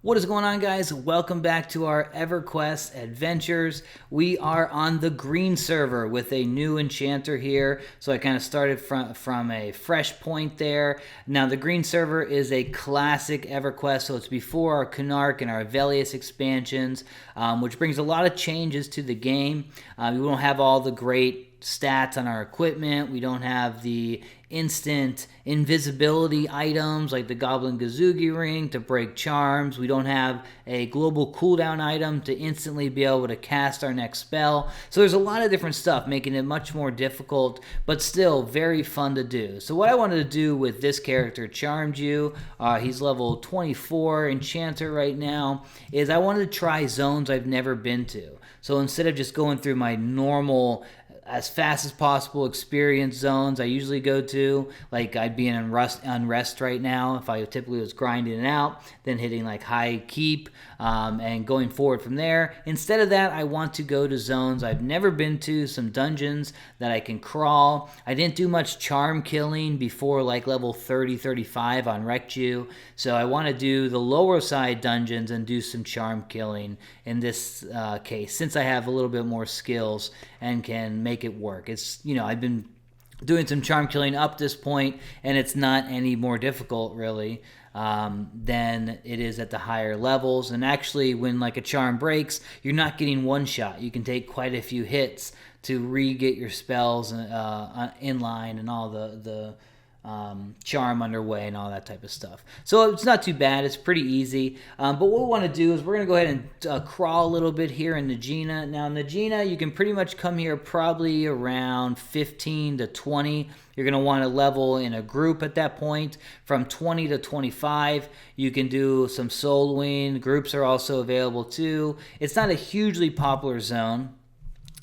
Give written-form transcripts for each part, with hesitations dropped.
What is going on, guys? Welcome back to our EverQuest adventures. We are on the green server with a new enchanter here. So I kind of started from a fresh point there. Now the green server is a classic EverQuest, so it's before our Canark and our Velius expansions, which brings a lot of changes to the game. We won't have all the great stats on our equipment. We don't have the instant invisibility items like the Goblin Gazoogie Ring to break charms. We don't have a global cooldown item to instantly be able to cast our next spell. So there's a lot of different stuff making it much more difficult, but still very fun to do. So what I wanted to do with this character, Charmed You, he's level 24 Enchanter right now, is I wanted to try zones I've never been to. So instead of just going through my normal as fast as possible experience zones I usually go to, like I'd be in unrest right now if I typically was grinding it out, then hitting like high keep and going forward from there. Instead of that, I want to go to zones I've never been to, some dungeons that I can crawl. I didn't do much charm killing before like level 30, 35 on Recju, so I want to do the lower side dungeons and do some charm killing in this case, since I have a little bit more skills and can make it work. It's, I've been doing some charm killing up this point, and it's not any more difficult really than it is at the higher levels. And actually, when like a charm breaks, you're not getting one shot. You can take quite a few hits to re-get your spells in line and all the charm underway and all that type of stuff. So it's not too bad. It's pretty easy. But what we want to do is we're going to go ahead and crawl a little bit here in Najena. Now, Najena, you can pretty much come here probably around 15 to 20. You're going to want to level in a group at that point. From 20 to 25, you can do some soloing. Groups are also available too. It's not a hugely popular zone,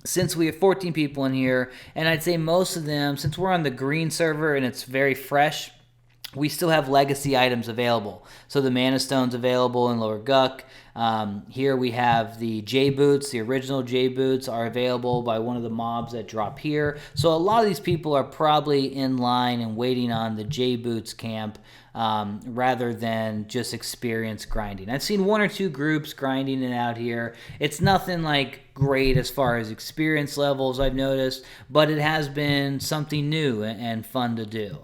since we have 14 people in here, and I'd say most of them, since we're on the green server and it's very fresh, we still have legacy items available. So the Mana Stone's available in Lower Guck. Here we have the J-Boots. The original J-Boots are available by one of the mobs that drop here. So a lot of these people are probably in line and waiting on the J-Boots camp rather than just experience grinding. I've seen one or two groups grinding it out here. It's nothing like great as far as experience levels, I've noticed, but it has been something new and fun to do.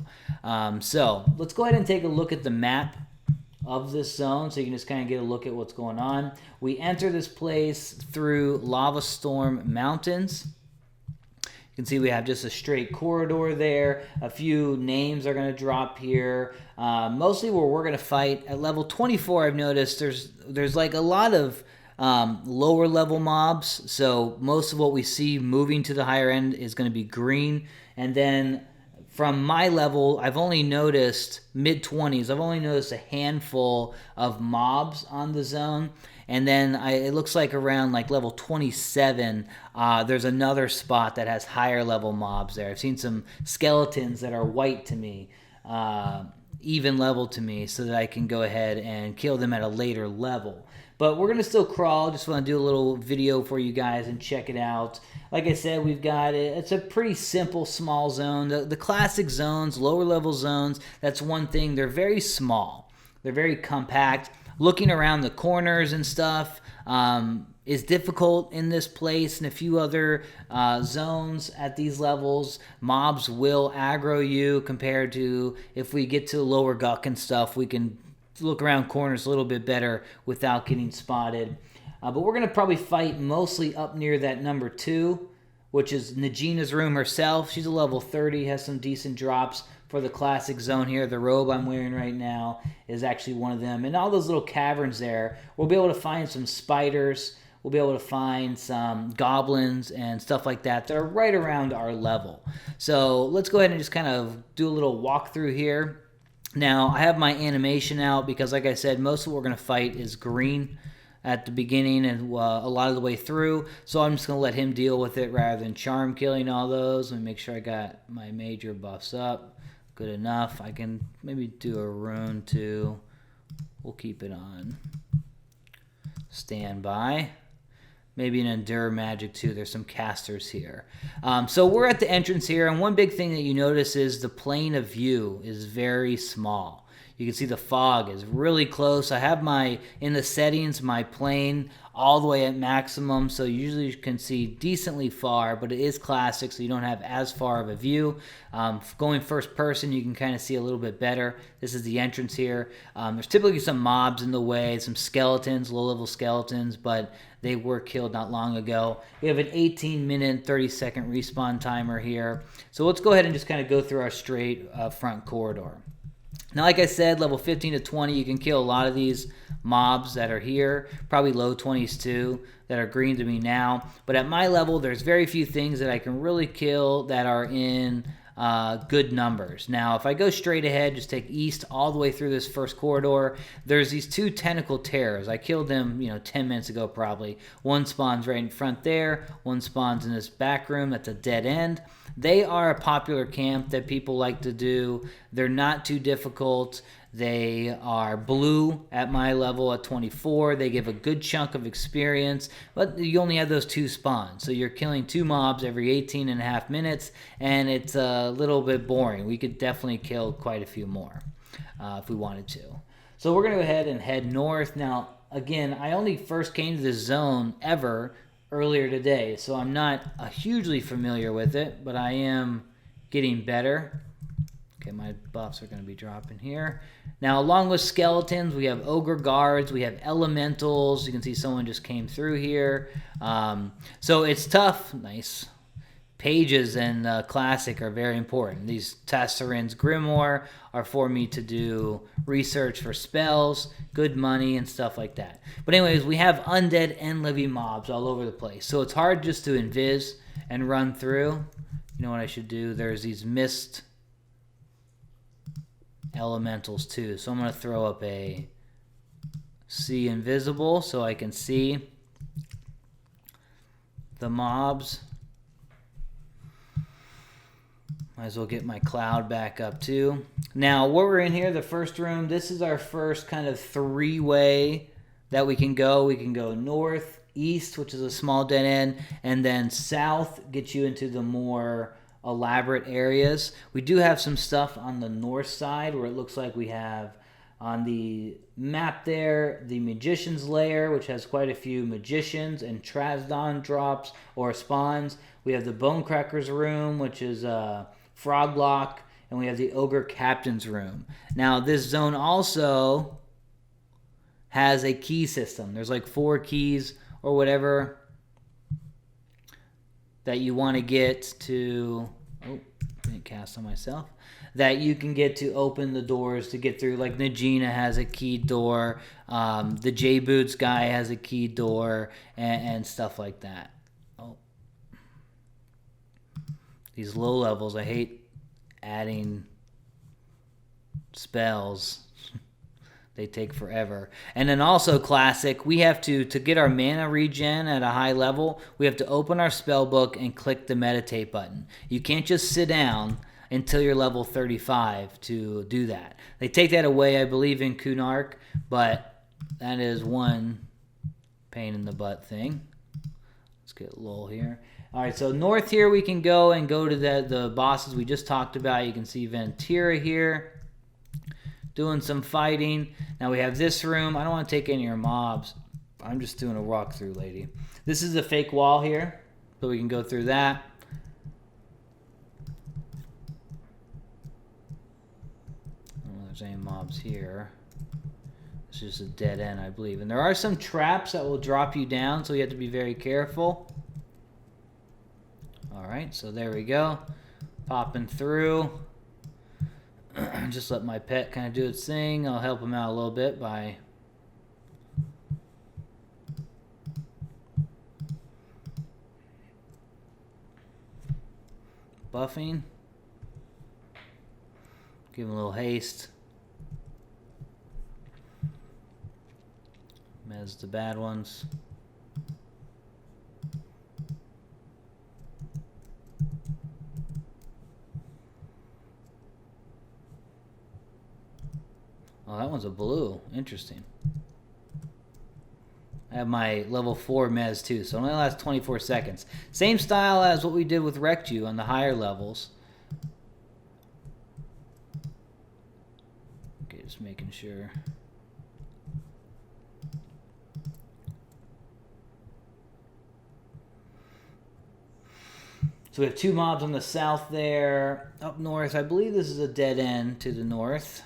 So let's go ahead and take a look at the map of this zone so you can just kind of get a look at what's going on. We enter this place through Lava Storm Mountains. You can see we have just a straight corridor there. A few names are going to drop here. Mostly where we're going to fight at level 24, I've noticed there's like a lot of lower level mobs. So most of what we see moving to the higher end is going to be green. And then from my level, I've only noticed mid-20s. I've only noticed a handful of mobs on the zone. And then it looks like around like level 27, there's another spot that has higher level mobs there. I've seen some skeletons that are white to me, even level to me, so that I can go ahead and kill them at a later level. But we're going to still crawl. Just want to do a little video for you guys and check it out. Like I said, we've got it. It's a pretty simple, small zone. The classic zones, lower level zones, that's one thing. They're very small. They're very compact. Looking around the corners and stuff is difficult in this place and a few other zones at these levels. Mobs will aggro you compared to if we get to lower Guck and stuff, we can look around corners a little bit better without getting spotted. But we're going to probably fight mostly up near that number 2, which is Najena's room herself. She's a level 30, has some decent drops for the classic zone here. The robe I'm wearing right now is actually one of them. And all those little caverns there, we'll be able to find some spiders. We'll be able to find some goblins and stuff like that that are right around our level. So let's go ahead and just kind of do a little walkthrough here. Now, I have my animation out because, like I said, most of what we're going to fight is green at the beginning and a lot of the way through. So I'm just going to let him deal with it rather than charm killing all those. Let me make sure I got my major buffs up. Good enough. I can maybe do a rune too. We'll keep it on standby. Maybe an Endure Magic too. There's some casters here. So we're at the entrance here, and one big thing that you notice is the plane of view is very small. You can see the fog is really close. I have in the settings, my plane all the way at maximum, so usually you can see decently far, but it is classic, so you don't have as far of a view. Going first person, you can kind of see a little bit better. This is the entrance here. There's typically some mobs in the way, some skeletons, low-level skeletons, but they were killed not long ago. We have an 18-minute, 30-second respawn timer here. So let's go ahead and just kind of go through our straight front corridor. Now, like I said, level 15 to 20, you can kill a lot of these mobs that are here, probably low 20s too, that are green to me now. But at my level, there's very few things that I can really kill that are in good numbers. Now, if I go straight ahead, just take east all the way through this first corridor, there's these two tentacle terrors. I killed them, 10 minutes ago probably. One spawns right in front there. One spawns in this back room. That's a dead end. They are a popular camp that people like to do. They're not too difficult. They are blue at my level at 24. They give a good chunk of experience, but you only have those two spawns. So you're killing two mobs every 18 and a half minutes, and it's a little bit boring. We could definitely kill quite a few more if we wanted to. So we're going to go ahead and head north. Now, again, I only first came to this zone ever earlier today, so I'm not hugely familiar with it, but I am getting better. Okay, my buffs are going to be dropping here. Now, along with skeletons, we have ogre guards, we have elementals. You can see someone just came through here. So it's tough. Nice. Pages and classic are very important. These Tesserin's Grimoire are for me to do research for spells, good money, and stuff like that. But anyways, we have undead and living mobs all over the place. So it's hard just to invis and run through. You know what I should do? There's these mist elementals too. So I'm going to throw up a see invisible so I can see the mobs. Might as well get my cloud back up too. Now, what we're in here, the first room, this is our first kind of three-way that we can go. We can go north, east, which is a small dead end, and then south gets you into the more elaborate areas. We do have some stuff on the north side where it looks like we have on the map there the Magician's Lair, which has quite a few magicians and Trasdon drops or spawns. We have the Bonecracker's Room, which is Froglock, and we have the Ogre Captain's Room. Now, this zone also has a key system. There's like 4 keys or whatever that you want to get to... Oh, didn't cast on myself. That you can get to open the doors to get through. Like Najena has a key door. The J-Boots guy has a key door and stuff like that. Oh. These low levels, I hate adding spells. They take forever. And then also classic, we have to get our mana regen at a high level, we have to open our spell book and click the meditate button. You can't just sit down until you're level 35 to do that. They take that away, I believe, in Kunark, but that is one pain in the butt thing. Let's get Lol here. All right, so north here we can go to the bosses we just talked about. You can see Ventira here doing some fighting. Now we have this room. I don't want to take any of your mobs. I'm just doing a walkthrough, lady. This is a fake wall here, so we can go through that. I don't know if there's any mobs here. It's just a dead end, I believe. And there are some traps that will drop you down, so you have to be very careful. All right, so there we go. Popping through. Just let my pet kind of do its thing. I'll help him out a little bit by buffing. Give him a little haste. Mez the bad ones. Oh, that one's a blue. Interesting. I have my level 4 Mez too, so it only lasts 24 seconds. Same style as what we did with Rectu on the higher levels. Okay, just just making sure. So we have 2 mobs on the south there. Up north, I believe this is a dead end to the north.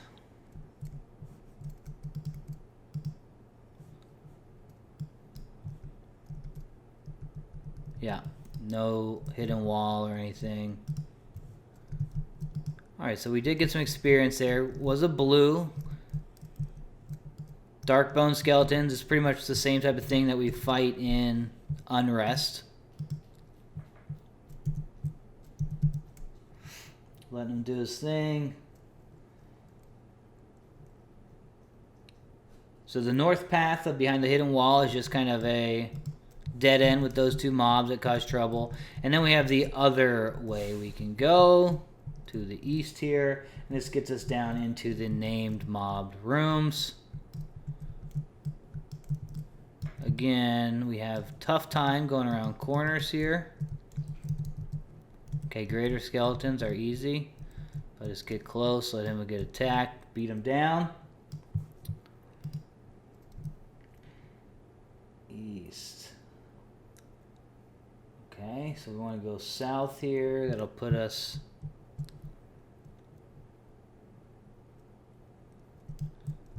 Yeah, no hidden wall or anything. Alright, so we did get some experience there. Was a blue. Dark bone skeletons is pretty much the same type of thing that we fight in Unrest. Letting him do his thing. So the north path behind the hidden wall is just kind of a dead end with those 2 mobs that cause trouble. And then we have the other way we can go to the east here. And this gets us down into the named mobbed rooms. Again, we have tough time going around corners here. Okay, greater skeletons are easy. Let us get close, let him get attacked, beat him down. East. Okay, so we want to go south here. That'll put us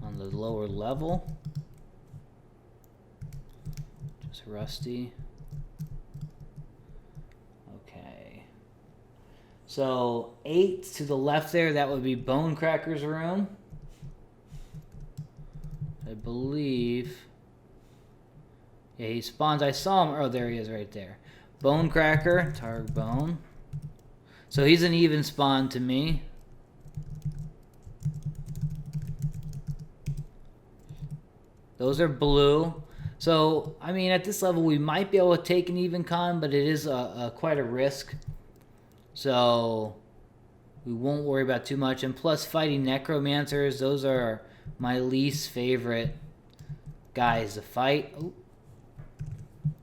on the lower level. Just rusty. So 8 to the left there, that would be Bonecracker's room. I believe. Yeah, he spawns. I saw him. Oh, there he is right there. Bonecracker, Targ Bone. So he's an even spawn to me. Those are blue. So, I mean, at this level, we might be able to take an even con, but it is quite a risk. So we won't worry about too much. And plus fighting necromancers, those are my least favorite guys to fight. Ooh.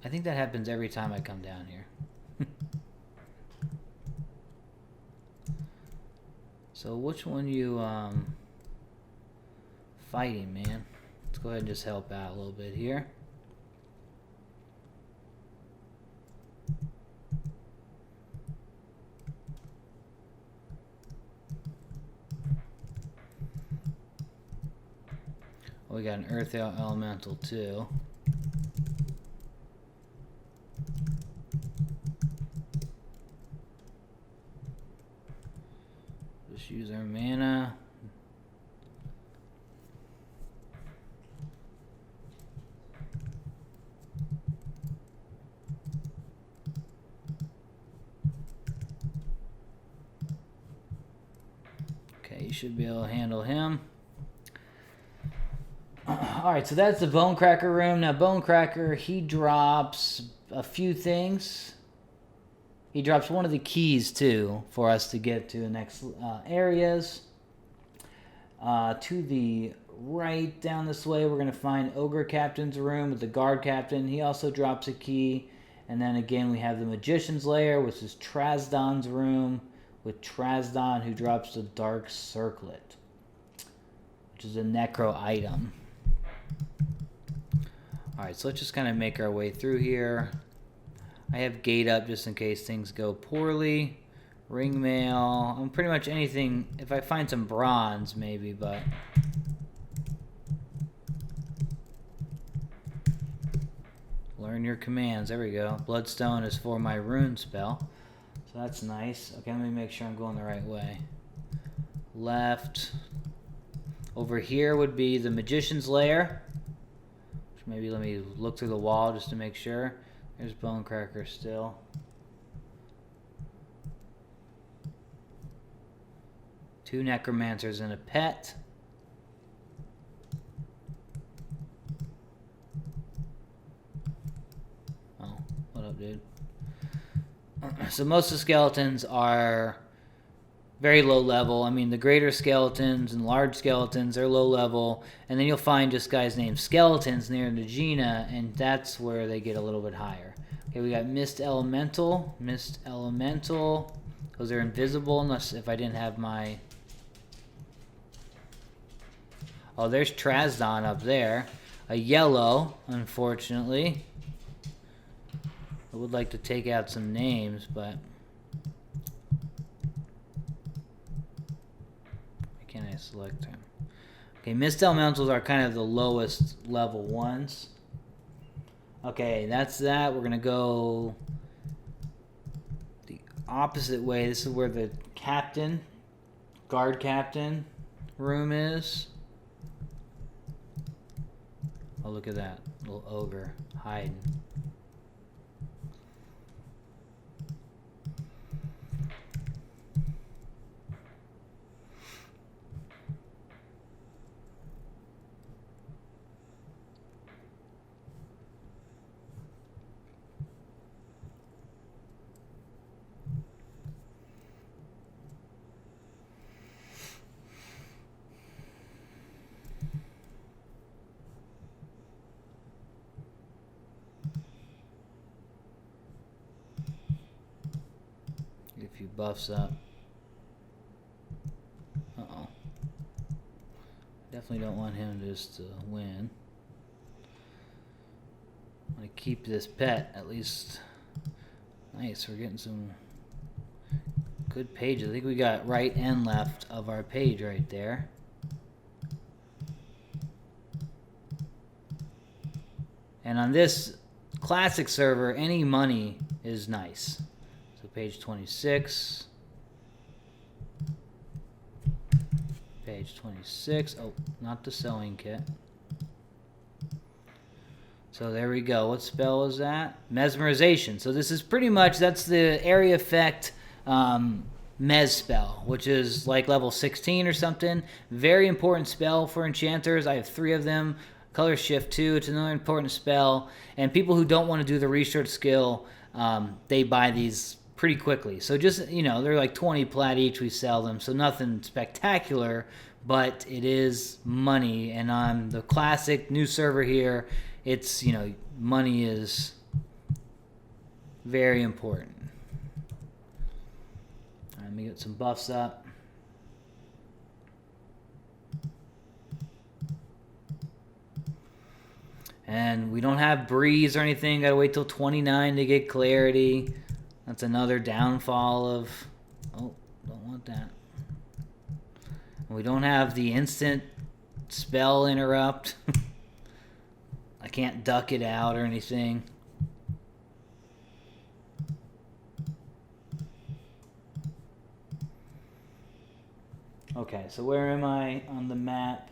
I think that happens every time I come down here. So which one you fighting, man? Let's go ahead and just help out a little bit here. We got an earth elemental too. Just use our mana. Okay, you should be able to handle him. Alright, so that's the Bonecracker room. Now, Bonecracker, he drops a few things. He drops one of the keys, too, for us to get to the next areas. To the right down this way, we're going to find Ogre Captain's room with the Guard Captain. He also drops a key. And then, again, we have the Magician's Lair, which is Trasdon's room, with Trasdon, who drops the Dark Circlet, which is a necro item. Alright, so let's just kind of make our way through here. I have gate up just in case things go poorly. Ring mail. Pretty much anything. If I find some bronze, maybe, but... Learn your commands. There we go. Bloodstone is for my rune spell. So that's nice. Okay, let me make sure I'm going the right way. Left. Over here would be the Magician's Lair. Maybe let me look through the wall just to make sure. There's Bonecracker still. Two necromancers and a pet. Oh, what up, dude? So most of the skeletons are very low level. I mean, the greater skeletons and large skeletons, they're low level. And then you'll find just guys named Skeletons near Najena, and that's where they get a little bit higher. Okay, we got Mist Elemental. Mist Elemental. Those are invisible unless if I didn't have my Oh, there's Trasdon up there. A yellow, unfortunately. I would like to take out some names, but... why can't I select them? Okay, Mist Elementals are kind of the lowest level ones. Okay, that's that. We're going to go the opposite way. This is where the captain, guard captain room is. Oh, look at that. Little ogre hiding. Get a few buffs up. Uh-oh. Definitely don't want him just to win. I want to keep this pet, at least. Nice, we're getting some good pages. I think we got right and left of our page right there. And on this classic server, any money is nice. So page 26. Page 26. Oh, not the sewing kit. So there we go. What spell is that? Mesmerization. So this is pretty much, that's the area effect Mez spell, which is like level 16 or something. Very important spell for enchanters. I have 3 of them. Color Shift 2, it's another important spell. And people who don't want to do the research skill, they buy these pretty quickly. So just, you know, they're like 20 plat each, we sell them. So nothing spectacular, but it is money. And on the classic new server here, it's, you know, money is very important. All right, let me get some buffs up. And we don't have breeze or anything. Gotta wait till 29 to get clarity. That's another downfall of... oh, don't want that. We don't have the instant spell interrupt. I can't duck it out or anything. Okay, so where am I on the map?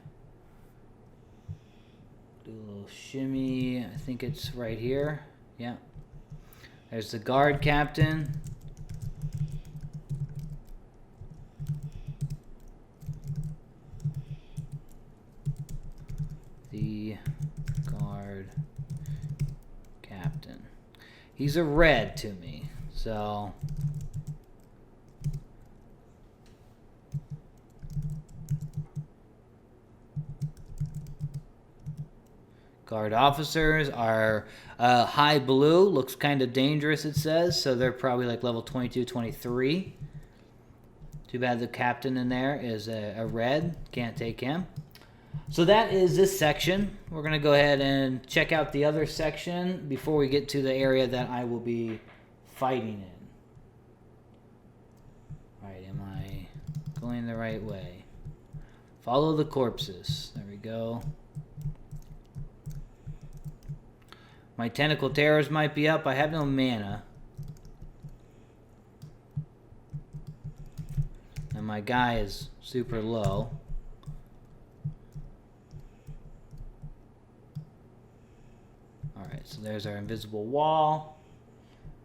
Do a little shimmy. I think it's right here. Yeah. There's the guard captain. The guard captain. He's a red to me, so... guard officers are high blue. Looks kind of dangerous, it says. So they're probably like level 22, 23. Too bad the captain in there is a red. Can't take him. So that is this section. We're going to go ahead and check out the other section before we get to the area that I will be fighting in. Alright, am I going the right way? Follow the corpses. There we go. My tentacle terrors might be up. I have no mana. And my guy is super low. Alright, so there's our invisible wall.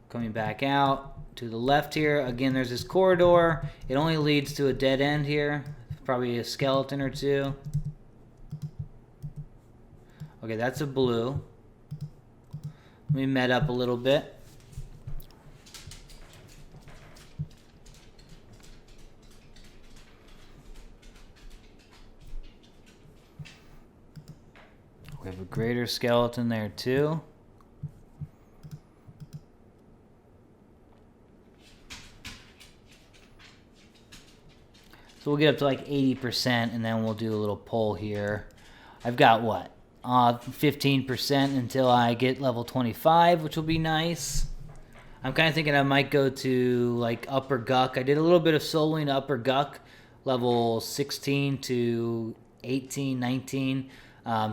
Coming back out to the left here. Again, there's this corridor. It only leads to a dead end here. Probably a skeleton or two. Okay, that's a blue. We met up a little bit. We have a greater skeleton there too. So we'll get up to like 80%, and then we'll do a little pull here. I've got what? 15% until I get level 25, which will be nice. I'm kind of thinking I might go to like Upper Guck. I did a little bit of soloing Upper Guck, level 16 to 18, 19,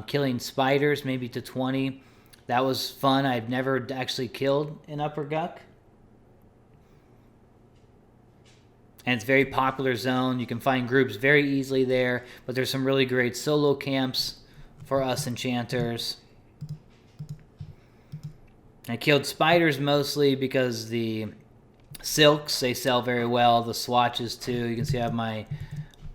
killing spiders maybe to 20. That was fun. I've never actually killed an Upper Guck. And it's a very popular zone. You can find groups very easily there, but there's some really great solo camps for us enchanters. I killed spiders mostly because the silks, they sell very well. The swatches too. You can see I have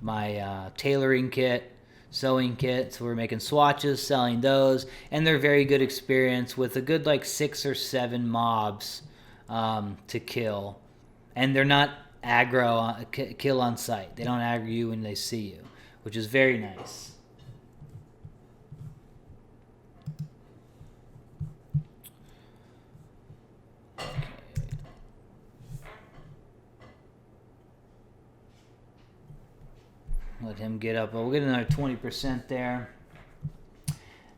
my tailoring kit, sewing kit. So we're making swatches, selling those, and they're very good experience with a good like 6 or 7 mobs to kill, and they're not aggro kill on sight. They don't aggro you when they see you, which is very nice. Let him get up. We'll get another 20% there.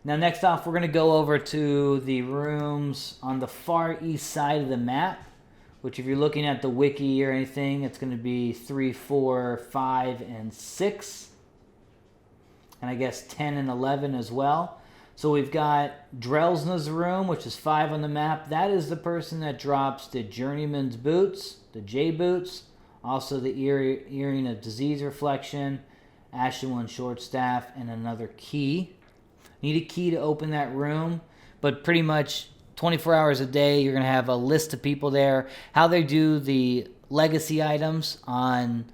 Now, next off, we're going to go over to the rooms on the far east side of the map, which if you're looking at the wiki or anything, it's going to be 3, 4, 5, and 6. And I guess 10 and 11 as well. So we've got Drelsna's room, which is 5 on the map. That is the person that drops the Journeyman's Boots, the J Boots, also the Earring of Disease Reflection, Ashen One Short Staff, and another key. Need a key to open that room, but pretty much 24 hours a day, you're going to have a list of people there. How they do the legacy items on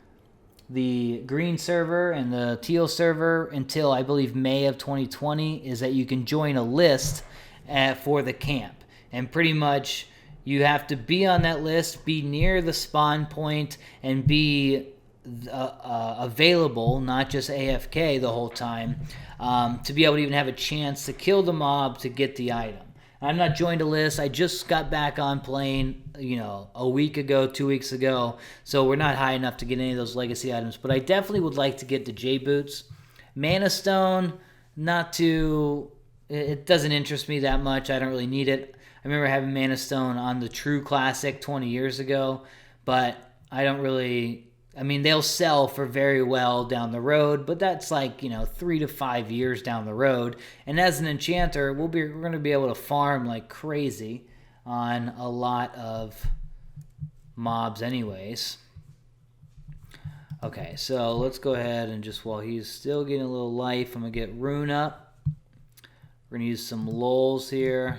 the green server and the teal server until I believe May of 2020 is that you can join a list for the camp. And pretty much you have to be on that list, be near the spawn point, and be available, not just AFK the whole time, to be able to even have a chance to kill the mob to get the item. I'm not joined a list. I just got back on playing, a week ago, 2 weeks ago, so we're not high enough to get any of those legacy items. But I definitely would like to get the J Boots. Mana Stone, not too. It doesn't interest me that much. I don't really need it. I remember having Mana Stone on the True Classic 20 years ago, but I don't really. I mean, they'll sell for very well down the road, but that's like, 3 to 5 years down the road. And as an enchanter, we're going to be able to farm like crazy on a lot of mobs anyways. Okay, so let's go ahead and just, while he's still getting a little life, I'm going to get Rune up. We're going to use some lulls here.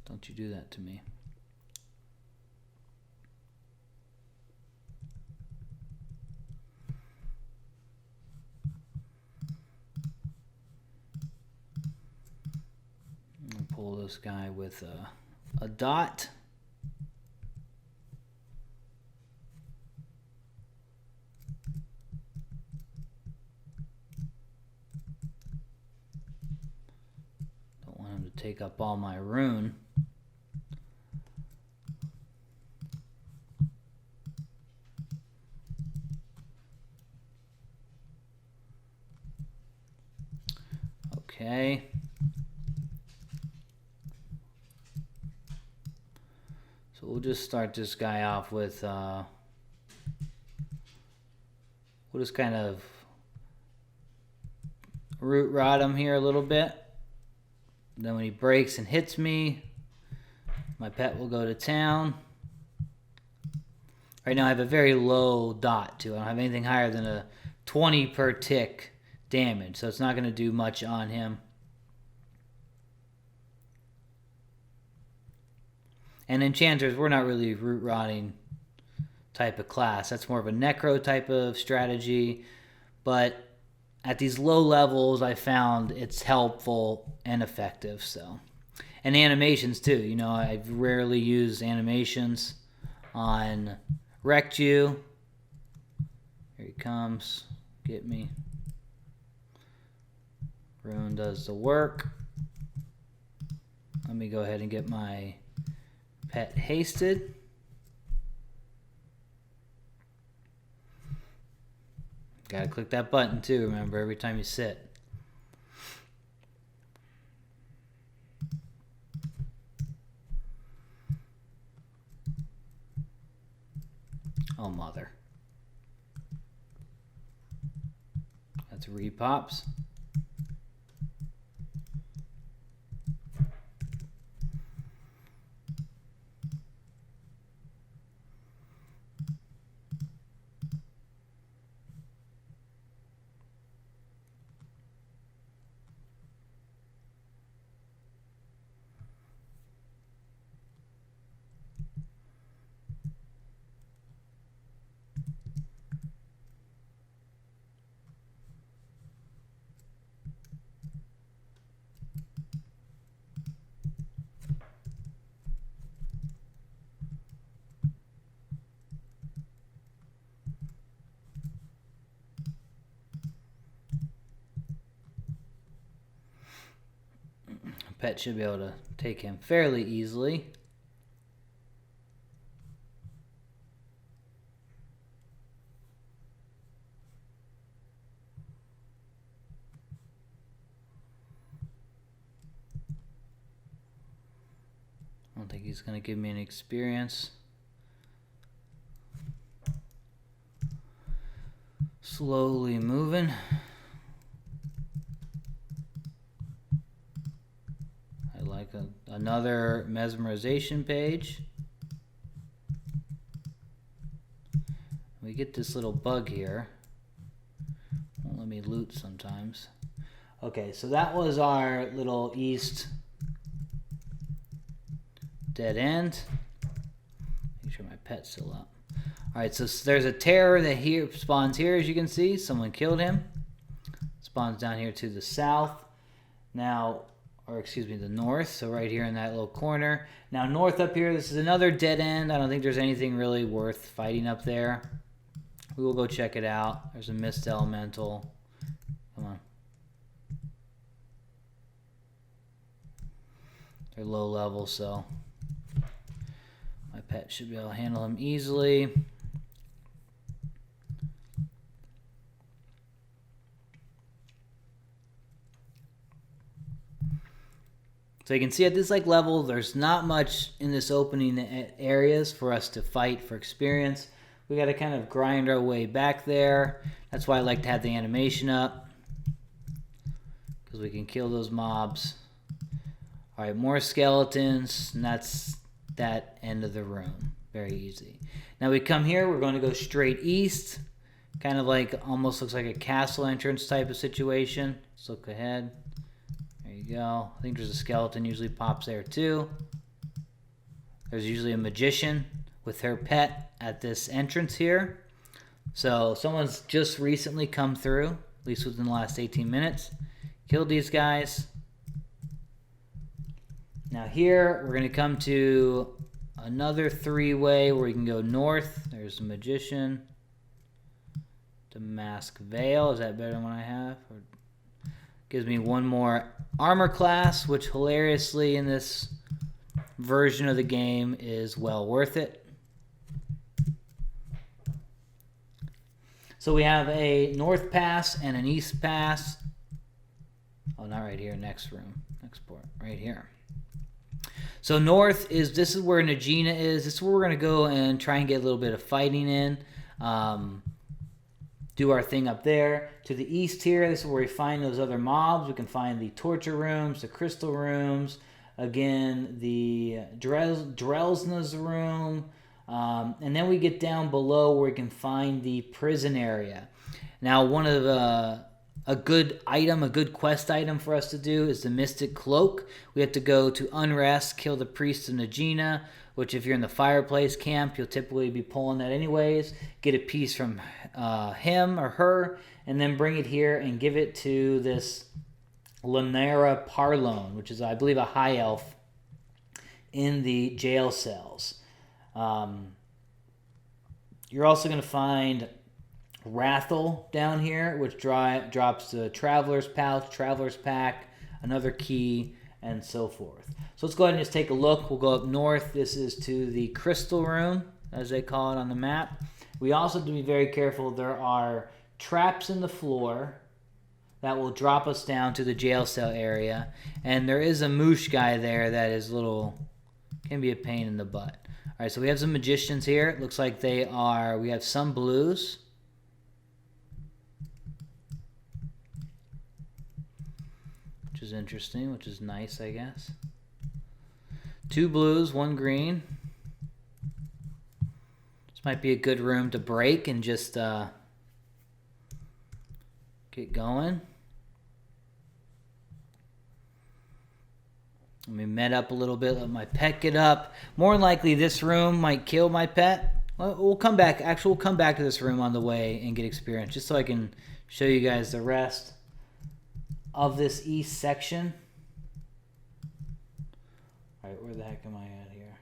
Don't you do that to me. I'll pull this guy with a dot. Don't want him to take up all my rune. Okay. So we'll just start this guy off with, we'll just kind of root rot him here a little bit. Then when he breaks and hits me, my pet will go to town. Right now I have a very low dot too. I don't have anything higher than a 20 per tick damage, so it's not going to do much on him. And enchanters, we're not really root rotting type of class. That's more of a necro type of strategy, but at these low levels I found it's helpful and effective. So, and animations too, I rarely use animations on Rectu. Here he comes. get me. Rune does the work. Let me go ahead and get my pet hasted. Gotta click that button too, remember, every time you sit. Oh, mother. That's repops. Pet should be able to take him fairly easily. I don't think he's going to give me any experience. Slowly moving. Another mesmerization page. We get this little bug here. Won't let me loot sometimes. Okay, so that was our little east dead end. Make sure my pet's still up. Alright, so there's a terror that here spawns here, as you can see. Someone killed him. Spawns down here to the south. Now, or excuse me, the north, so right here in that little corner. Now north up here, this is another dead end. I don't think there's anything really worth fighting up there. We will go check it out. There's a mist elemental. Come on. They're low level, so my pet should be able to handle them easily. So you can see at this level, there's not much in this opening areas for us to fight for experience. We got to kind of grind our way back there. That's why I like to have the animation up, because we can kill those mobs. All right, more skeletons, and that's that end of the room. Very easy. Now we come here, we're going to go straight east. Kind of like, almost looks like a castle entrance type of situation. Let's look ahead. There you go. I think there's a skeleton usually pops there too. There's usually a magician with her pet at this entrance here. So someone's just recently come through, at least within the last 18 minutes. Killed these guys. Now here, we're going to come to another three-way where we can go north. There's a magician. Damask Veil. Is that better than what I have? Or gives me one more armor class, which hilariously in this version of the game is well worth it. So we have a north pass and an east pass. Oh, not right here. Next room. Next port. Right here. So north is, this is where Najena is. This is where we're going to go and try and get a little bit of fighting in. Do our thing up there. To the east here, this is where we find those other mobs. We can find the torture rooms, the crystal rooms, again, the Drelsna's room, and then we get down below where we can find the prison area. Now, one of a good item, a good quest item for us to do is the Mystic Cloak. We have to go to Unrest, kill the Priest of Najena, which if you're in the Fireplace camp, you'll typically be pulling that anyways. Get a piece from him or her, and then bring it here and give it to this Lanera Parlone, which is, I believe, a high elf in the jail cells. You're also going to find raffle down here, which drops the traveler's pouch, traveler's pack, another key, and so forth. So let's go ahead and just take a look. We'll go up north. This is to the crystal room, as they call it on the map. We also have to be very careful. There are traps in the floor that will drop us down to the jail cell area. And there is a moosh guy there that is can be a pain in the butt. All right, so we have some magicians here. It looks like we have some blues. Which is interesting, which is nice, I guess. 2 blues, 1 green. This might be a good room to break and just get going. Let me med up a little bit, let my pet get up. More than likely, this room might kill my pet. We'll come back. Actually, we'll come back to this room on the way and get experience, just so I can show you guys the rest of this east section. All right, where the heck am I at here?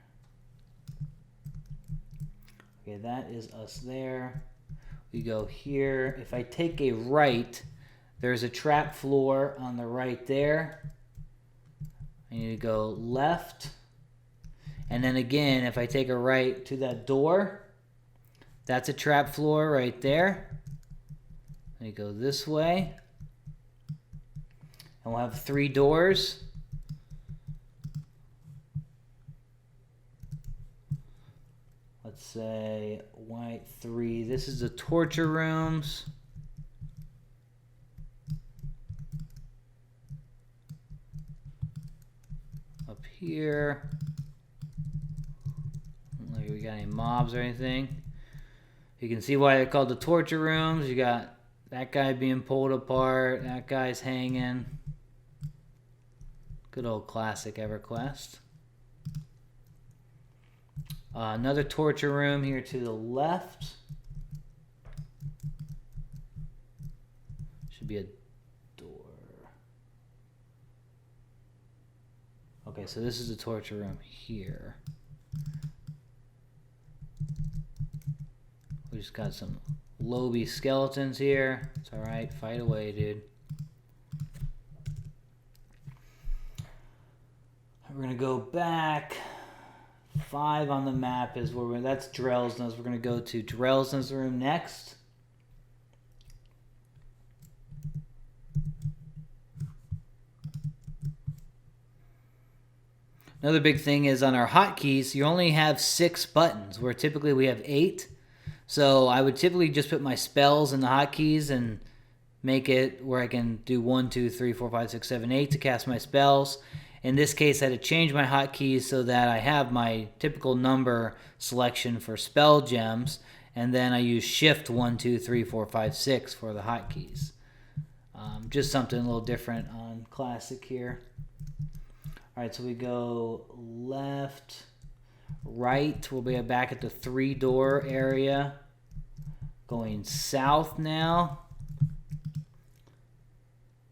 Okay, that is us there. We go here. If I take a right, there's a trap floor on the right there. I need to go left. And then again, if I take a right to that door, that's a trap floor right there. Let me go this way. And we'll have 3 doors. Let's say white 3. This is the torture rooms. Up here. Don't think we got any mobs or anything. You can see why they're called the torture rooms. You got that guy being pulled apart. That guy's hanging. Good old classic EverQuest. Another torture room here to the left. Should be a door. Okay, so this is the torture room here. We just got some Loby skeletons here. It's alright, fight away, dude. We're gonna go back. 5 on the map is where that's Drellsna's. We're gonna go to Drellsna's room next. Another big thing is on our hotkeys, you only have 6 buttons, where typically we have 8. So I would typically just put my spells in the hotkeys and make it where I can do 1, 2, 3, 4, 5, 6, 7, 8 to cast my spells. In this case, I had to change my hotkeys so that I have my typical number selection for spell gems, and then I use Shift 1, 2, 3, 4, 5, 6 for the hotkeys. Just something a little different on Classic here. All right, so we go left, right. We'll be back at the 3-door area. Going south now.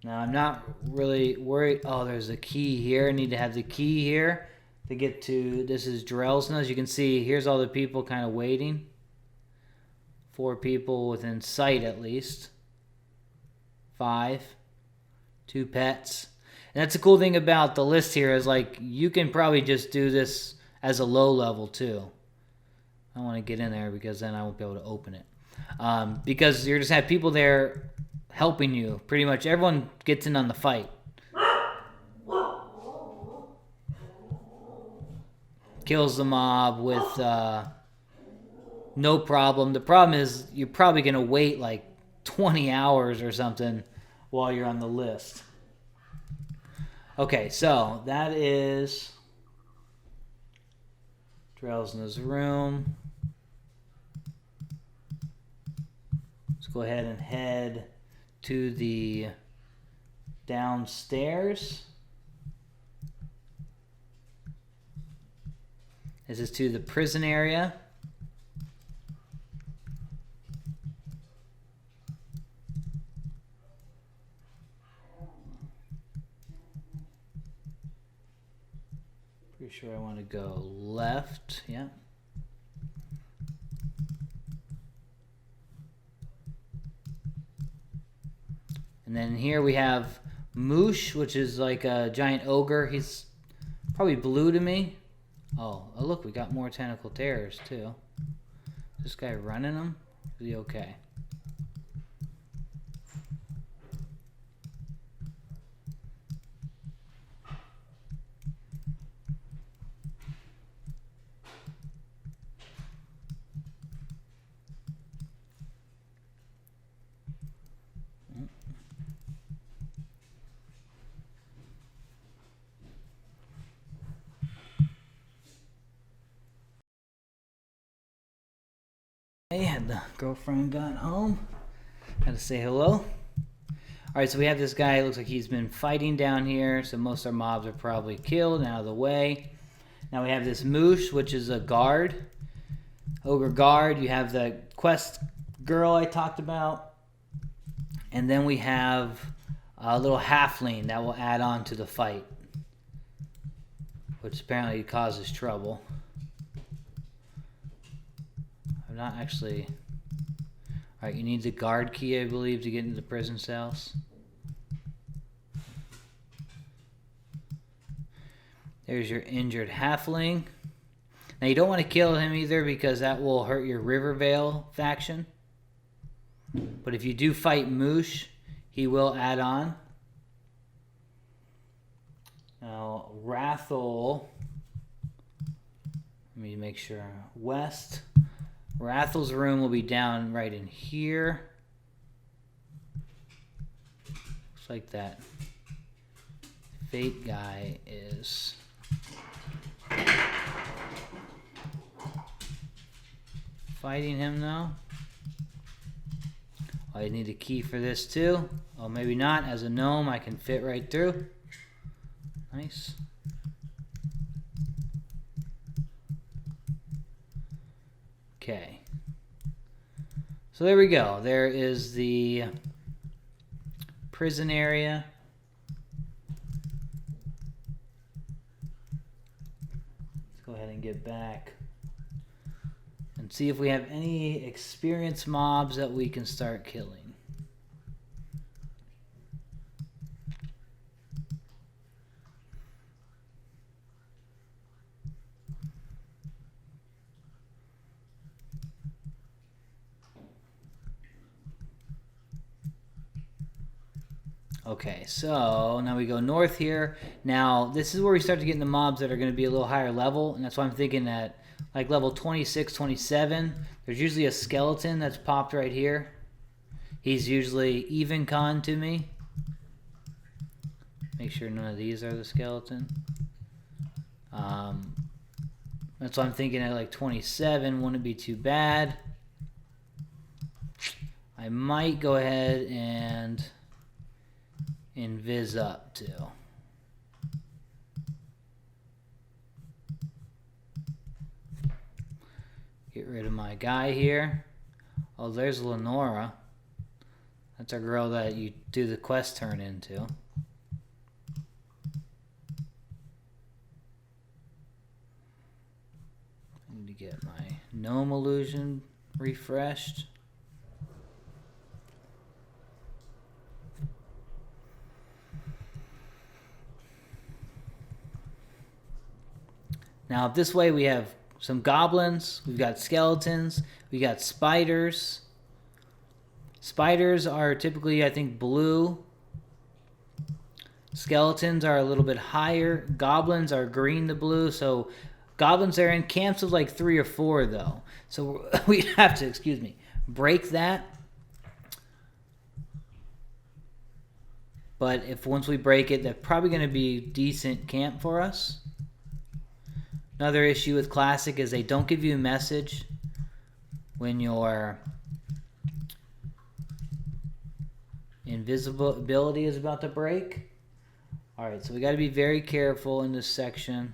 Now, I'm not really worried. Oh, there's a key here. I need to have the key here to get to... This is Drellsna. As you can see, here's all the people kind of waiting. 4 people within sight, at least. 5. 2 pets. And that's the cool thing about the list here is, like, you can probably just do this as a low level, too. I don't want to get in there because then I won't be able to open it. Because you're just have people there helping you. Pretty much everyone gets in on the fight. Kills the mob with no problem. The problem is you're probably going to wait like 20 hours or something while you're on the list. Okay, so that is Drellsna's room. Let's go ahead and head to the downstairs. This is to the prison area. Pretty sure I want to go left. Yeah. And then here we have Moosh, which is like a giant ogre. He's probably blue to me. Oh, look, we got more tentacle terrors too. This guy running them? Is he okay? Had the girlfriend got home. Had to say hello. Alright, so we have this guy. It looks like he's been fighting down here. So most of our mobs are probably killed and out of the way. Now we have this Moosh, which is a guard. Ogre guard. You have the quest girl I talked about. And then we have a little halfling that will add on to the fight, which apparently causes trouble. I'm not actually... Alright, you need the guard key, I believe, to get into the prison cells. There's your injured halfling. Now you don't want to kill him either because that will hurt your Rivervale faction. But if you do fight Moosh, he will add on. Now, Rathel... Let me make sure. West... Rathel's room will be down right in here. Looks like that Fate guy is fighting him now. Oh, I need a key for this too. Oh, maybe not. As a gnome, I can fit right through. Nice. Okay, so there we go. There is the prison area. Let's go ahead and get back and see if we have any experienced mobs that we can start killing. Okay, so now we go north here. Now, this is where we start to get into mobs that are going to be a little higher level, and that's why I'm thinking that like level 26, 27, there's usually a skeleton that's popped right here. He's usually even con to me. Make sure none of these are the skeleton. That's why I'm thinking at like 27 wouldn't be too bad. I might go ahead and invis up too. Get rid of my guy here. Oh, there's Lenora. That's our girl that you do the quest turn into. I need to get my gnome illusion refreshed. Now, this way we have some goblins, we've got skeletons, we got spiders. Spiders are typically, I think, blue. Skeletons are a little bit higher. Goblins are green to blue. So goblins are in camps of like 3 or 4, though. So we have to, excuse me, break that. But if once we break it, they're probably going to be decent camp for us. Another issue with Classic is they don't give you a message when your invisibility is about to break. Alright, so we got to be very careful in this section.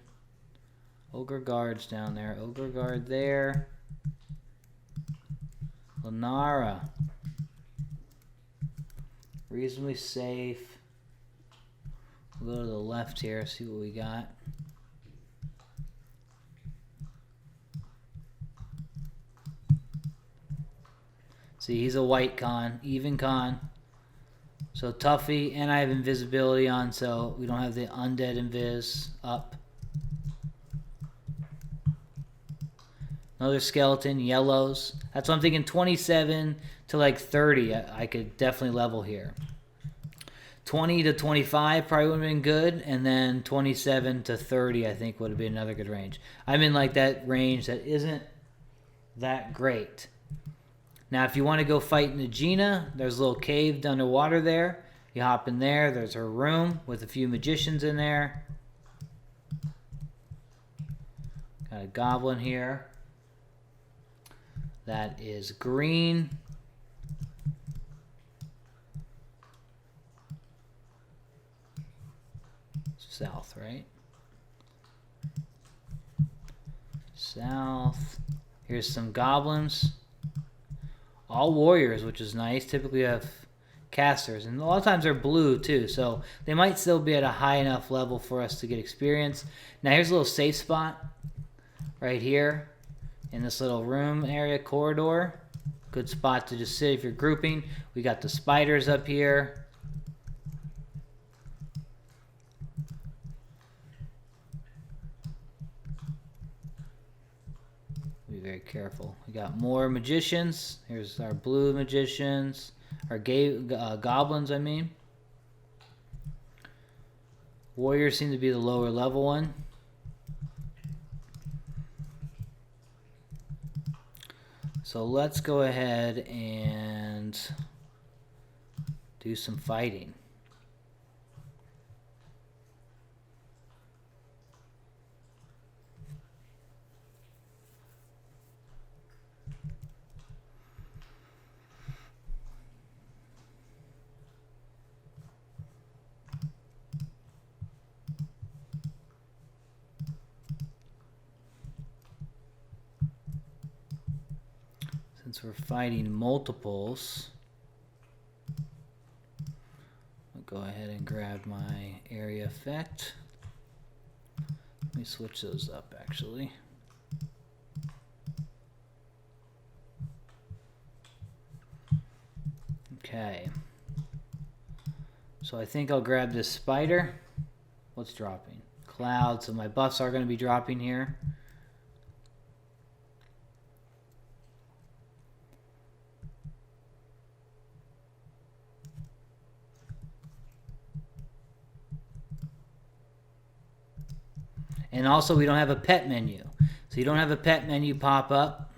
Ogre guard's down there. Ogre guard there. Lenara. Reasonably safe. We'll go to the left here, see what we got. See, he's a white con, even con. So Tuffy, and I have invisibility on, so we don't have the undead invis up. Another skeleton, yellows. That's what I'm thinking, 27 to like 30, I could definitely level here. 20 to 25 probably would have been good, and then 27 to 30 I think would have been another good range. I'm in like that range that isn't that great. Now if you want to go fight Najena, there's a little cave underwater there. You hop in there, there's her room with a few magicians in there. Got a goblin here. That is green. South, right? South. Here's some goblins. All warriors, which is nice. Typically have casters, and a lot of times they're blue too, so they might still be at a high enough level for us to get experience. Now here's a little safe spot right here in this little room area corridor. Good spot to just sit if you're grouping. We got the spiders up here. Be very careful. We got more magicians. Here's our blue magicians. Our goblins, I mean. Warriors seem to be the lower level one. So let's go ahead and do some fighting. Since we're fighting multiples, I'll go ahead and grab my area effect. Let me switch those up actually. Okay. So I think I'll grab this spider. What's dropping? Cloud, so my buffs are going to be dropping here. And also we don't have a pet menu. So you don't have a pet menu pop up.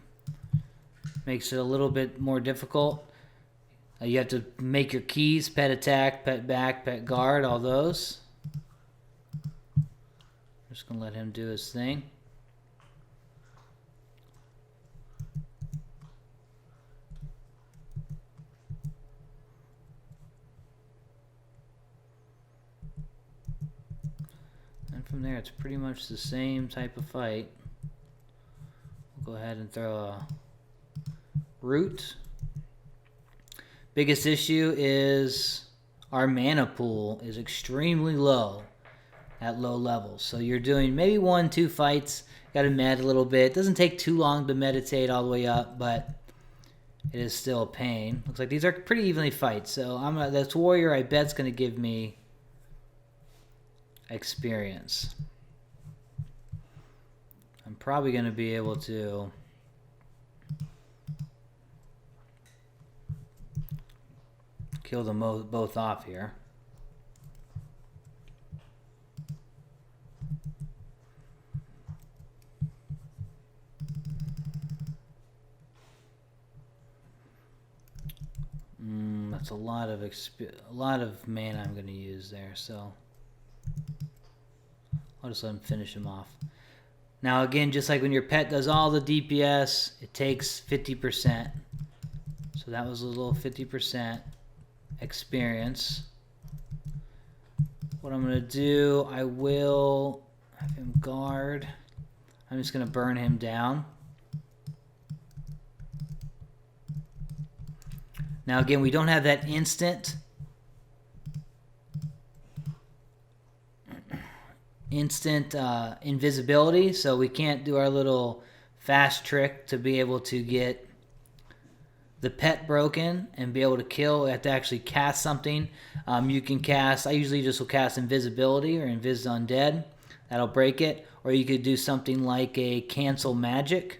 Makes it a little bit more difficult. You have to make your keys, pet attack, pet back, pet guard, all those. I'm just going to let him do his thing. From there, it's pretty much the same type of fight. We'll go ahead and throw a root. Biggest issue is our mana pool is extremely low at low levels. So you're doing maybe 1-2 fights, got to med a little bit. It doesn't take too long to meditate all the way up, but it is still a pain. Looks like these are pretty evenly fights. So this warrior, I bet, is going to give me experience. I'm probably going to be able to kill them both off here. That's a lot of mana I'm going to use there, so I'll just let him finish him off. Now again, just like when your pet does all the DPS, it takes 50%. So that was a little 50% experience. What I'm going to do, I will have him guard. I'm just going to burn him down. Now again, we don't have that instant invisibility, so we can't do our little fast trick to be able to get the pet broken and be able to kill. You have to actually cast something. You can cast, I usually just will cast invisibility or invis undead. That'll break it. Or you could do something like a cancel magic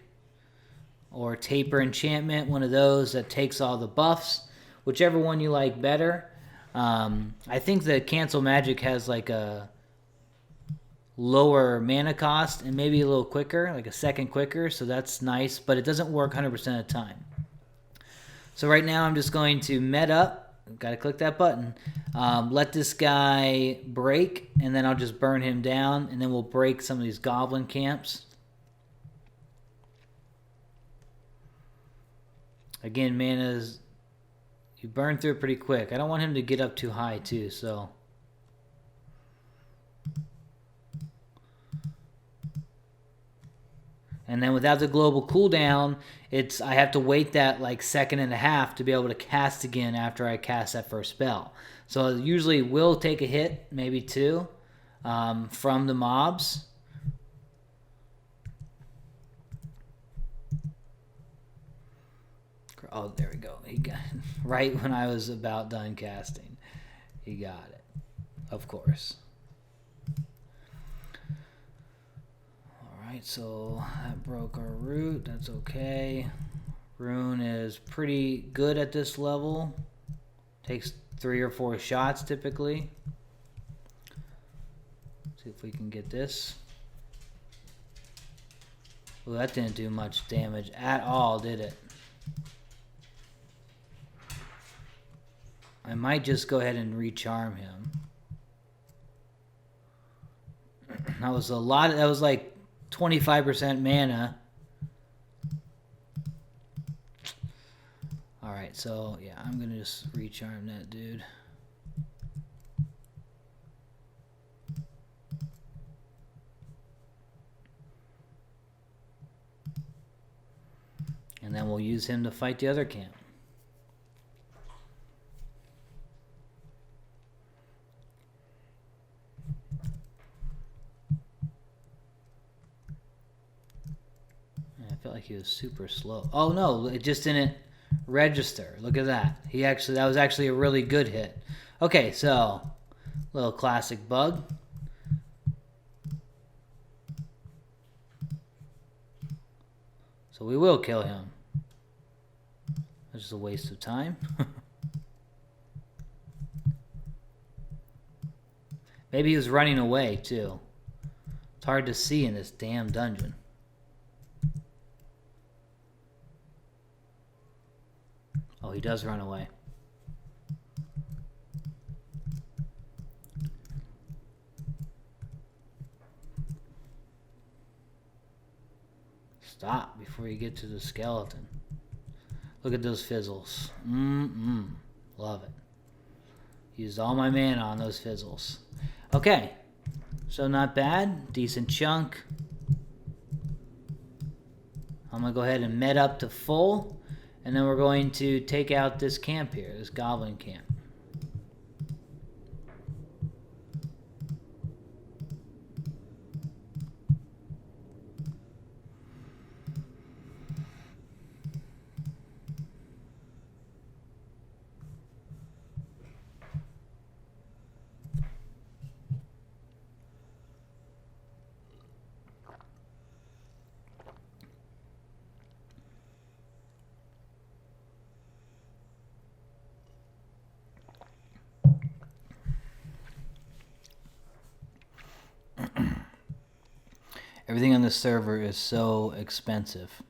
or taper enchantment, one of those that takes all the buffs, whichever one you like better. I think the cancel magic has like a lower mana cost and maybe a little quicker, like a second quicker, so that's nice, but it doesn't work 100% of the time. So right now I'm just going to med up, gotta click that button, let this guy break, and then I'll just burn him down, and then we'll break some of these goblin camps. Again, mana's, you burn through it pretty quick. I don't want him to get up too high too, so. And then without the global cooldown, I have to wait that like second and a half to be able to cast again after I cast that first spell. So it usually will take a hit, maybe two, from the mobs. Oh, there we go. He got it. Right when I was about done casting. He got it. Of course. Alright, so that broke our root. That's okay. Rune is pretty good at this level. Takes 3 or 4 shots typically. See if we can get this. Well, that didn't do much damage at all, did it? I might just go ahead and recharm him. That was a lot. That was like 25% mana. Alright, so yeah, I'm gonna just recharm that dude. And then we'll use him to fight the other camp. I felt like he was super slow. Oh no, it just didn't register. Look at that. That was actually a really good hit. Okay, so little classic bug. So we will kill him. That's just a waste of time. Maybe he was running away too. It's hard to see in this damn dungeon. Oh, he does run away. Stop before you get to the skeleton. Look at those fizzles. Love it. Used all my mana on those fizzles. Okay. So not bad. Decent chunk. I'm going to go ahead and med up to full. And then we're going to take out this camp here, this goblin camp. Everything on this server is so expensive.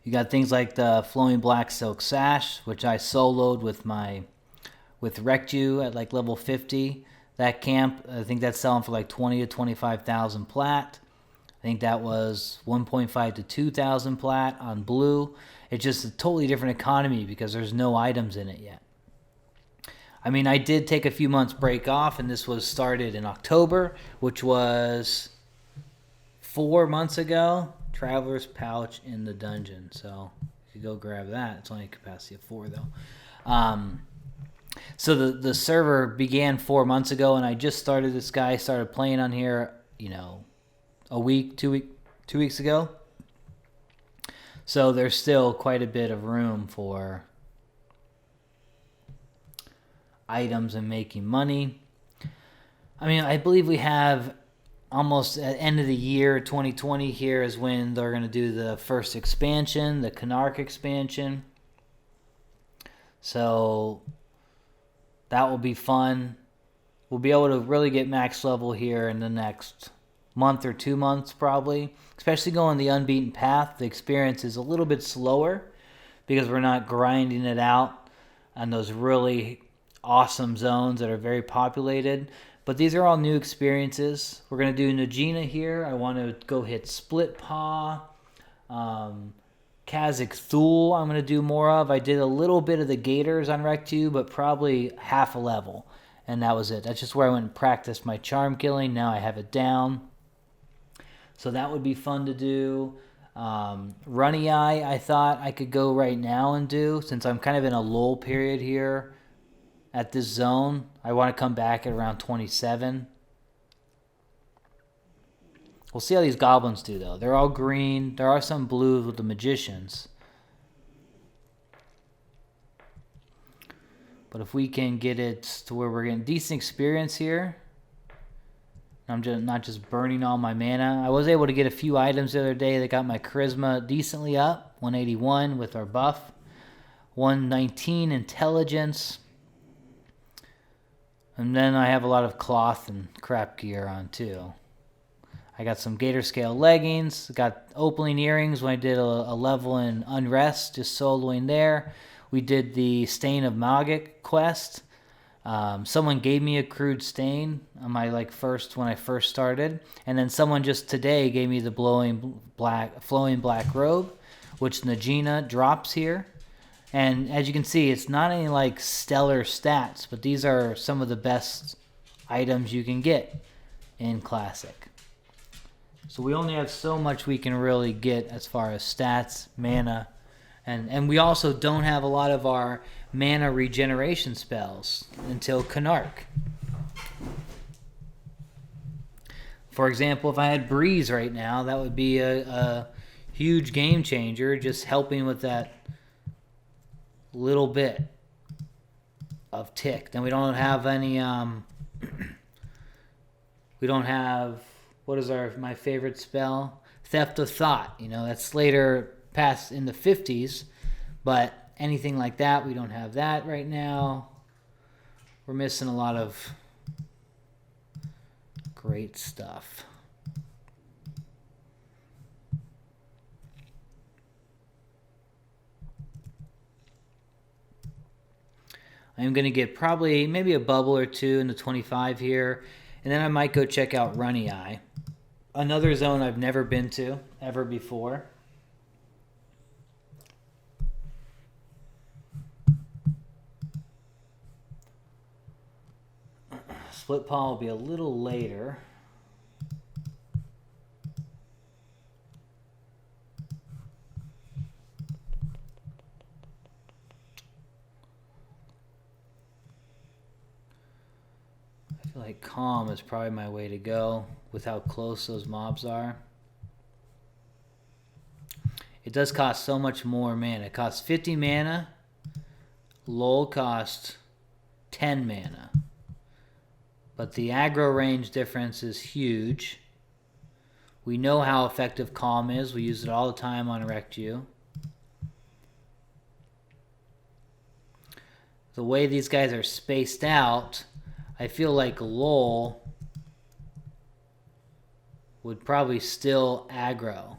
You got things like the Flowing Black Silk Sash, which I soloed with Rectu at like level 50. That camp, I think that's selling for like 20 to 25,000 plat. I think that was 1.5 to 2,000 plat on blue. It's just a totally different economy because there's no items in it yet. I mean, I did take a few months break off, and this was started in October, which was 4 months ago. Traveler's Pouch in the dungeon. So you could go grab that. It's only a capacity of 4 though. So the server began 4 months ago, and I just started this guy, started playing on here, a week, 2 weeks ago. So there's still quite a bit of room for items and making money. I mean, I believe we have almost at the end of the year 2020 here is when they're going to do the first expansion, the Canark expansion. So that will be fun. We'll be able to really get max level here in the next month or 2 months probably, especially going the unbeaten path. The experience is a little bit slower because we're not grinding it out on those really awesome zones that are very populated. But these are all new experiences. We're going to do Najena here. I want to go hit Split Paw. Kazakh Thule I'm going to do more of. I did a little bit of the Gators on Rec 2, but probably half a level. And that was it. That's just where I went and practiced my charm killing. Now I have it down. So that would be fun to do. Runny Eye, I thought I could go right now and do, since I'm kind of in a lull period here at this zone. I want to come back at around 27. We'll see how these goblins do, though. They're all green. There are some blues with the magicians. But if we can get it to where we're getting decent experience here, I'm just not just burning all my mana. I was able to get a few items the other day that got my charisma decently up. 181 with our buff. 119 intelligence. And then I have a lot of cloth and crap gear on too. I got some gator scale leggings. Got opaline earrings when I did a level in Unrest, just soloing there. We did the Stain of Magic quest. Someone gave me a crude stain on my when I first started, and then someone just today gave me the flowing black robe, which Najena drops here. And as you can see, it's not any like stellar stats, but these are some of the best items you can get in Classic. So we only have so much we can really get as far as stats, mana, and we also don't have a lot of our mana regeneration spells until Canark. For example, if I had Breeze right now, that would be a huge game changer, just helping with that little bit of tick. Then we don't have any we don't have, what is my favorite spell? Theft of Thought. You know, that's later past in the 50s, but anything like that, we don't have that right now. We're missing a lot of great stuff. I'm going to get probably maybe a bubble or two in the 25 here, and then I might go check out Runny Eye. Another zone I've never been to ever before. Split Paw will be a little later. I feel like Calm is probably my way to go with how close those mobs are. It does cost so much more mana. It costs 50 mana. LOL costs 10 mana. But the aggro range difference is huge. We know how effective Calm is. We use it all the time on Erectu. The way these guys are spaced out, I feel like LOL would probably still aggro.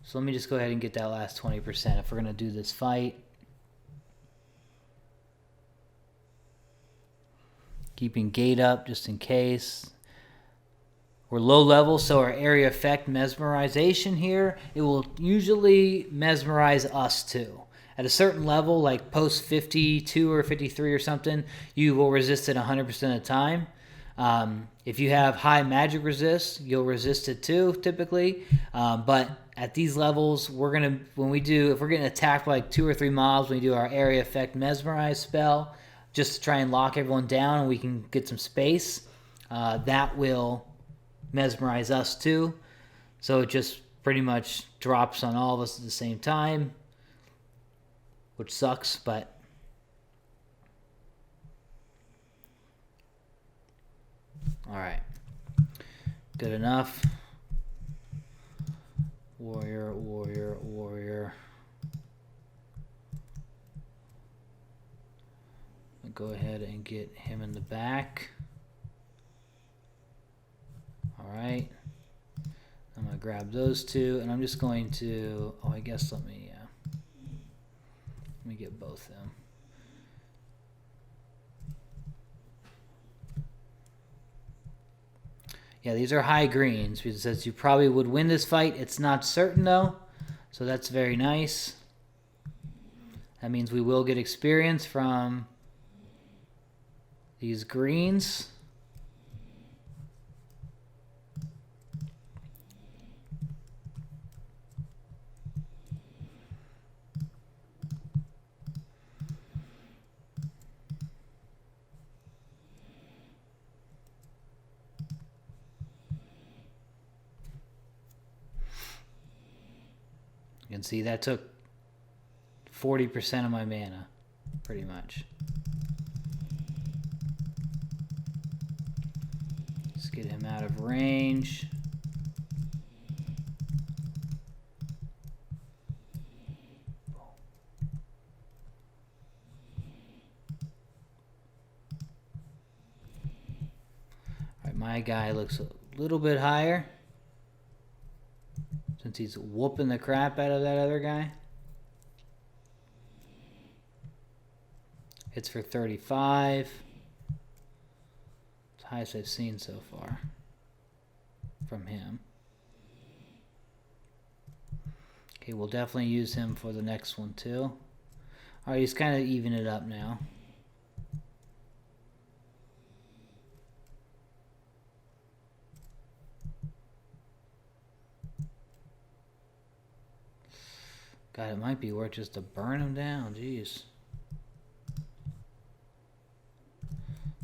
So let me just go ahead and get that last 20% if we're going to do this fight. Keeping gate up just in case. We're low level, so our area effect mesmerization here, it will usually mesmerize us too. At a certain level, like post 52 or 53 or something, you will resist it 100% of the time. If you have high magic resist, you'll resist it too, typically. But at these levels, if we're getting attacked by like 2 or 3 mobs, when we do our area effect mesmerize spell, just to try and lock everyone down and we can get some space, that will mesmerize us too. So it just pretty much drops on all of us at the same time, which sucks, but all right. Good enough. Warrior, warrior, warrior. I'll go ahead and get him in the back. All right. I'm going to grab those two, and I'm just going to, oh, I guess let me get both of them. Yeah, these are high greens because it says you probably would win this fight. It's not certain though, so that's very nice. That means we will get experience from these greens. You can see that took 40% of my mana, pretty much. Let's get him out of range. All right, my guy looks a little bit higher, since he's whooping the crap out of that other guy. Hits for 35. It's the highest I've seen so far from him. Okay, we'll definitely use him for the next one too. All right, he's kind of evening it up now. God, it might be worth just to burn him down. Jeez.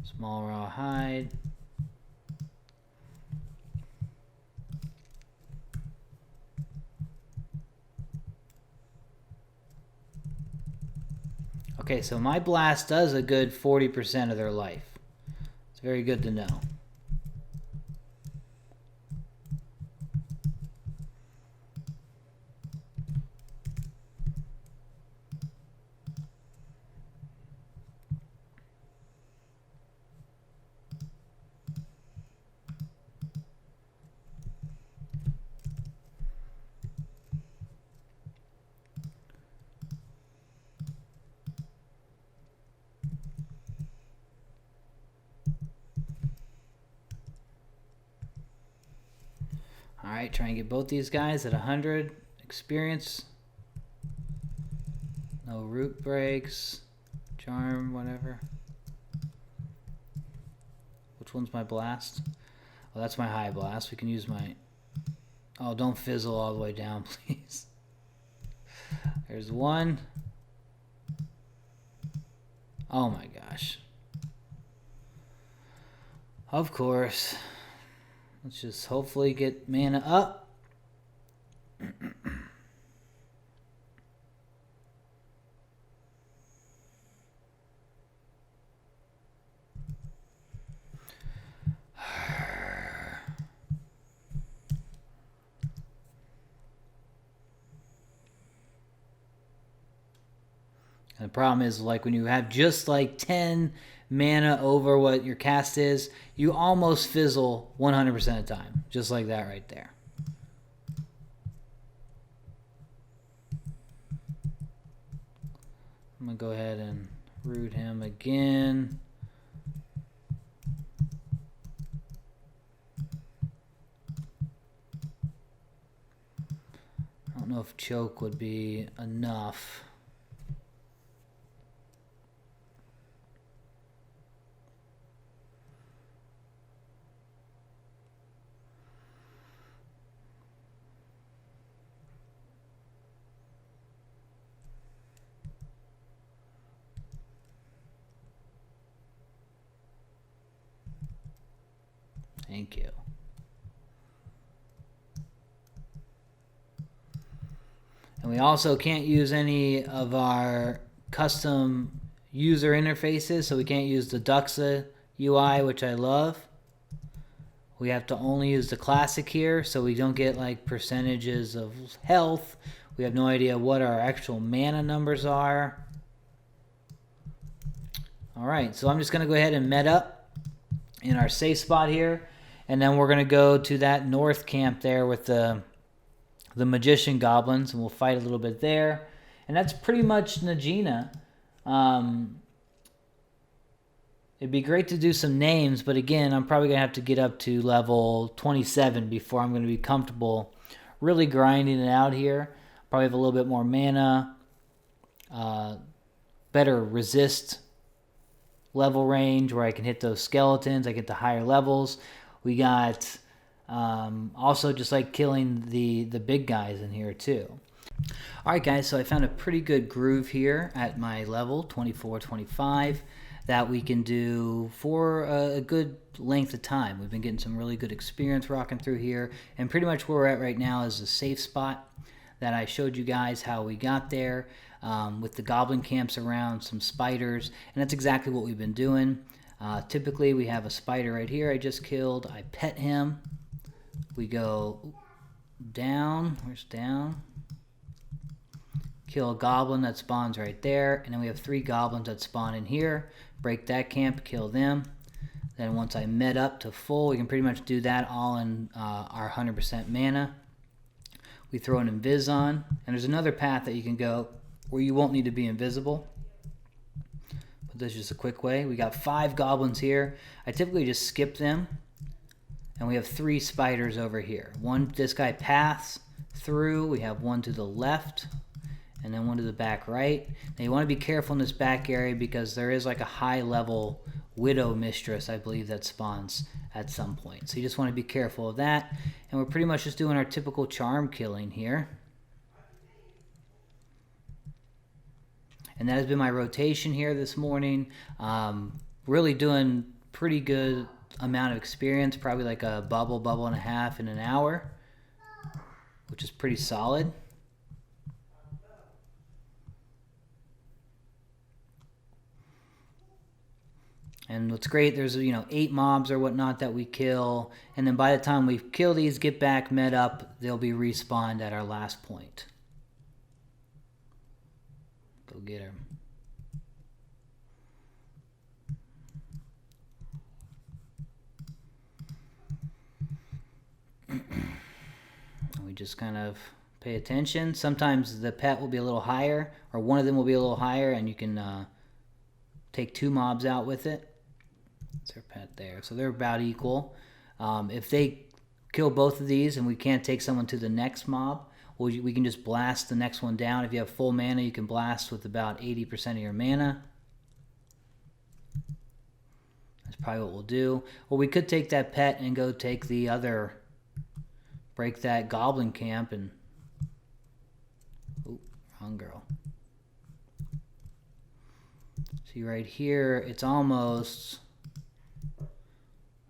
Small raw hide. Okay, so my blast does a good 40% of their life. It's very good to know. Alright, try and get both these guys at 100 experience. No root breaks. Charm, whatever. Which one's my blast? Oh, that's my high blast. We can use my... Oh, don't fizzle all the way down, please. There's one. Oh my gosh. Of course. Let's just hopefully get mana up. And the problem is, like, when you have just like 10 mana over what your cast is, you almost fizzle 100% of the time. Just like that right there. I'm going to go ahead and root him again. I don't know if choke would be enough. Thank you. And we also can't use any of our custom user interfaces, so we can't use the Duxa UI, which I love. We have to only use the classic here, so we don't get like percentages of health. We have no idea what our actual mana numbers are. Alright, so I'm just going to go ahead and med up in our safe spot here. And then we're going to go to that north camp there with the magician goblins, and we'll fight a little bit there. And that's pretty much Najena. It'd be great to do some names, but again, I'm probably going to have to get up to level 27 before I'm going to be comfortable really grinding it out here. Probably have a little bit more mana, better resist level range where I can hit those skeletons. I get to higher levels. We got also just like killing the big guys in here too. Alright guys, so I found a pretty good groove here at my level 24-25 that we can do for a good length of time. We've been getting some really good experience rocking through here, and pretty much where we're at right now is a safe spot that I showed you guys how we got there, with the goblin camps around, some spiders, and that's exactly what we've been doing. Typically we have a spider right here I just killed. I pet him. We go down. Where's down? Kill a goblin that spawns right there, and then we have 3 goblins that spawn in here. Break that camp, kill them. Then once I med up to full, we can pretty much do that all in our 100% mana. We throw an invis on, and there's another path that you can go where you won't need to be invisible. But this is just a quick way. We got 5 goblins here. I typically just skip them, and we have 3 spiders over here. This guy paths through. We have one to the left, and then one to the back right. Now you want to be careful in this back area because there is like a high level widow mistress, I believe, that spawns at some point. So you just want to be careful of that. And we're pretty much just doing our typical charm killing here. And that has been my rotation here this morning. Really doing pretty good amount of experience, probably like a bubble and a half in an hour, which is pretty solid. And what's great, there's 8 mobs or whatnot that we kill, and then by the time we kill these, get back, med up, they'll be respawned at our last point. Go get her. We just kind of pay attention. Sometimes the pet will be a little higher, or one of them will be a little higher, and you can take 2 mobs out with it. That's their pet there. So they're about equal. If they kill both of these and we can't take someone to the next mob, we can just blast the next one down. If you have full mana, you can blast with about 80% of your mana. That's probably what we'll do. Or we could take that pet and go take the other, break that goblin camp and... Oh, wrong girl. See right here, it's almost...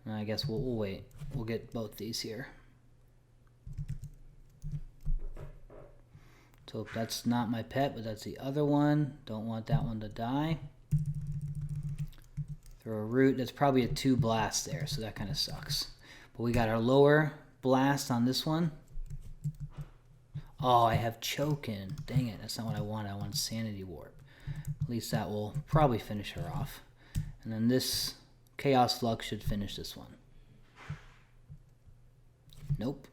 I guess we'll wait. We'll get both these here. So that's not my pet, but that's the other one. Don't want that one to die. Throw a root. That's probably a 2 blast there, so that kind of sucks. But we got our lower blast on this one. Oh, I have choking. Dang it, that's not what I want. I want sanity warp. At least that will probably finish her off. And then this Chaos Flux should finish this one. Nope.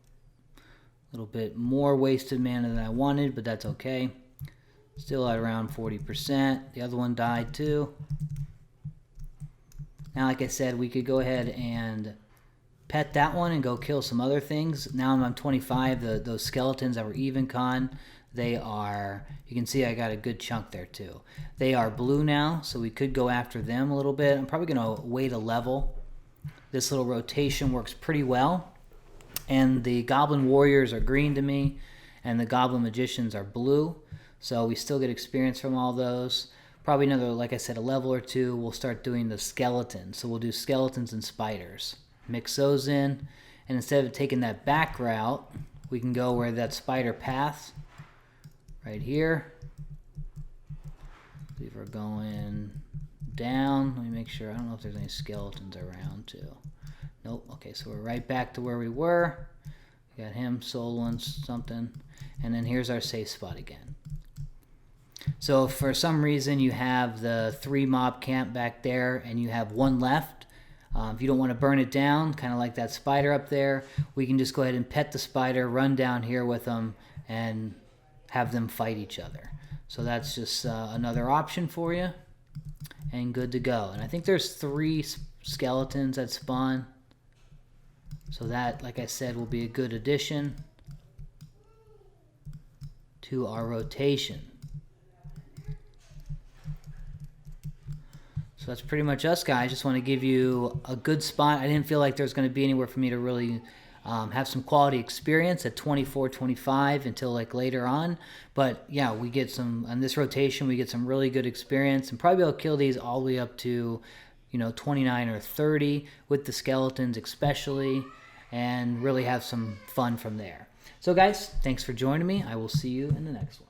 A little bit more wasted mana than I wanted, but that's okay. Still at around 40%. The other one died too. Now, like I said, we could go ahead and pet that one and go kill some other things. Now I'm on 25. Those skeletons that were even con, they are, you can see I got a good chunk there too. They are blue now, so we could go after them a little bit. I'm probably going to wait a level. This little rotation works pretty well. And the goblin warriors are green to me, and the goblin magicians are blue. So we still get experience from all those. Probably another, like I said, a level or 2, we'll start doing the skeletons. So we'll do skeletons and spiders. Mix those in, and instead of taking that back route, we can go where that spider paths. right here. I believe we're going down. Let me make sure. I don't know if there's any skeletons around too. Nope. Okay, so we're right back to where we were. We got him soloing something. And then here's our safe spot again. So if for some reason you have the 3 mob camp back there and you have 1 left, if you don't want to burn it down, kind of like that spider up there, we can just go ahead and pet the spider, run down here with them, and have them fight each other. So that's just another option for you, and good to go. And I think there's 3 skeletons that spawn. So that, like I said, will be a good addition to our rotation. So that's pretty much us, guys. Just want to give you a good spot. I didn't feel like there's going to be anywhere for me to really have some quality experience at 24-25 until like later on. But yeah, we get some, on this rotation, we get some really good experience, and probably able to kill these all the way up to, 29 or 30 with the skeletons especially, and really have some fun from there. So guys, thanks for joining me. I will see you in the next one.